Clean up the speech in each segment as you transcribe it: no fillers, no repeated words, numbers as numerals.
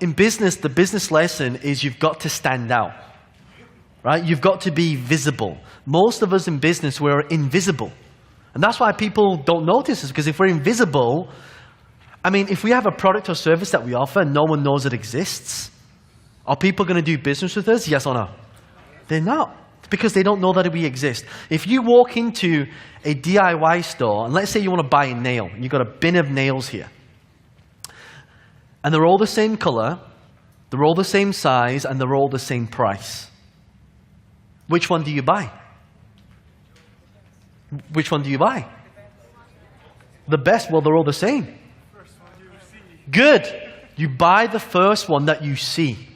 in business, the business lesson is you've got to stand out, right? You've got to be visible. Most of us in business, we're invisible. And that's why people don't notice us, because if we're invisible, I mean, if we have a product or service that we offer and no one knows it exists, are people going to do business with us? Yes or no? They're not, because they don't know that we exist. If you walk into a DIY store, and let's say you want to buy a nail, and you've got a bin of nails here, and they're all the same color, they're all the same size, and they're all the same price. Which one do you buy? Which one do you buy? The best. Well, they're all the same. Good. You buy the first one that you see.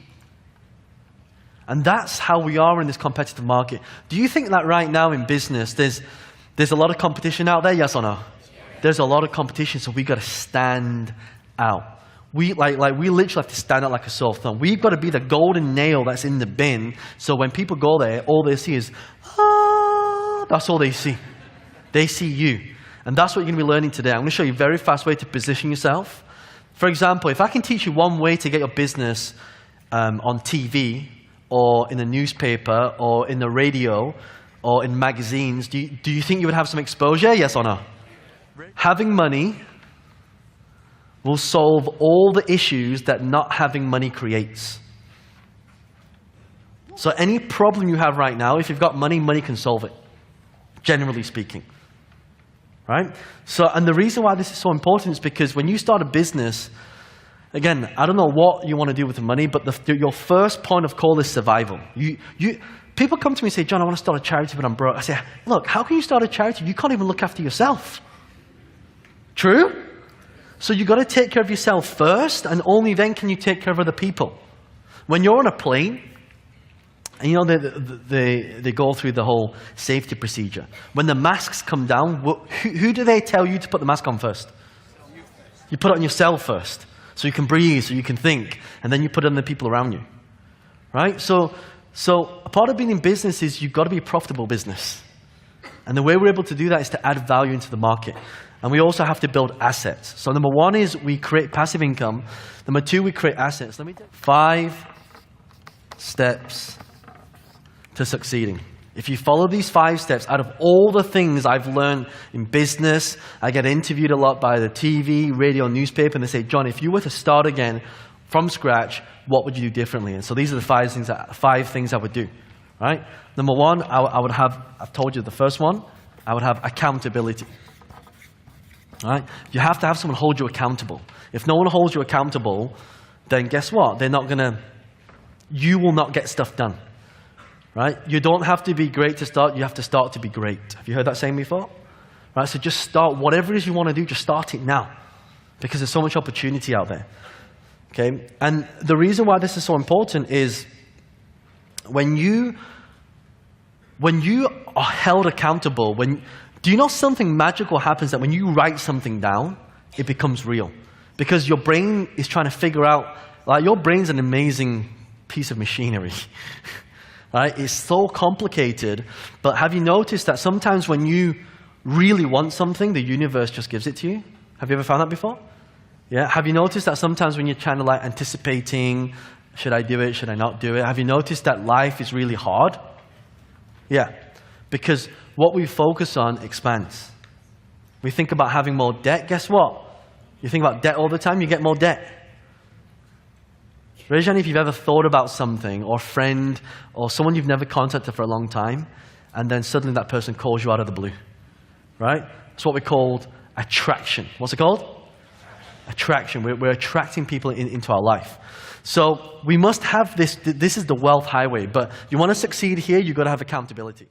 And that's how we are in this competitive market. Do you think that right now in business, there's a lot of competition out there? Yes or no? There's a lot of competition, so we've got to stand out. We literally have to stand out like a sore thumb. We've got to be the golden nail that's in the bin, so when people go there, all they see is, that's all they see. They see you. And that's what you're going to be learning today. I'm going to show you a very fast way to position yourself. For example, if I can teach you one way to get your business on TV, or in a newspaper, or in the radio, or in magazines, do you think you would have some exposure? Yes or no? Having money will solve all the issues that not having money creates. So any problem you have right now, if you've got money, money can solve it, generally speaking. Right? So, and the reason why this is so important is because when you start a business, again, I don't know what you want to do with the money, but your first point of call is survival. People come to me and say, John, I want to start a charity, but I'm broke. I say, look, how can you start a charity? You can't even look after yourself. True? So you've got to take care of yourself first, and only then can you take care of other people. When you're on a plane, and you know they go through the whole safety procedure. When the masks come down, who do they tell you to put the mask on first? You put it on yourself first, so you can breathe, so you can think, and then you put it on the people around you. Right? So a part of being in business is you've got to be a profitable business. And the way we're able to do that is to add value into the market. And we also have to build assets. So number one is we create passive income. Number two, we create assets. 5 steps to succeeding. If you follow these 5 steps, out of all the things I've learned in business, I get interviewed a lot by the TV, radio, newspaper, and they say, John, if you were to start again from scratch, what would you do differently? And so these are the 5 things I would do. Right? Number one, I would have, I've told you the first one, I would have accountability. Right? You have to have someone hold you accountable. If no one holds you accountable, then guess what? You will not get stuff done. Right? You don't have to be great to start, you have to start to be great. Have you heard that saying before? Right? So just start, whatever it is you want to do, just start it now. Because there's so much opportunity out there. Okay? And the reason why this is so important is when you are held accountable, do you know something magical happens that when you write something down, it becomes real? Because your brain is trying to figure out, like your brain's an amazing piece of machinery. Right? It's so complicated, but have you noticed that sometimes when you really want something, the universe just gives it to you? Have you ever found that before? Yeah? Have you noticed that sometimes when you're trying to like anticipating, should I do it, should I not do it? Have you noticed that life is really hard? Yeah. Because what we focus on expands. We think about having more debt, guess what? You think about debt all the time, you get more debt. Raise your hand if you've ever thought about something, or a friend, or someone you've never contacted for a long time, and then suddenly that person calls you out of the blue. Right? It's what we called attraction. What's it called? Attraction. We're attracting people into our life. So we must have this. This is the wealth highway. But you want to succeed here, you've got to have accountability.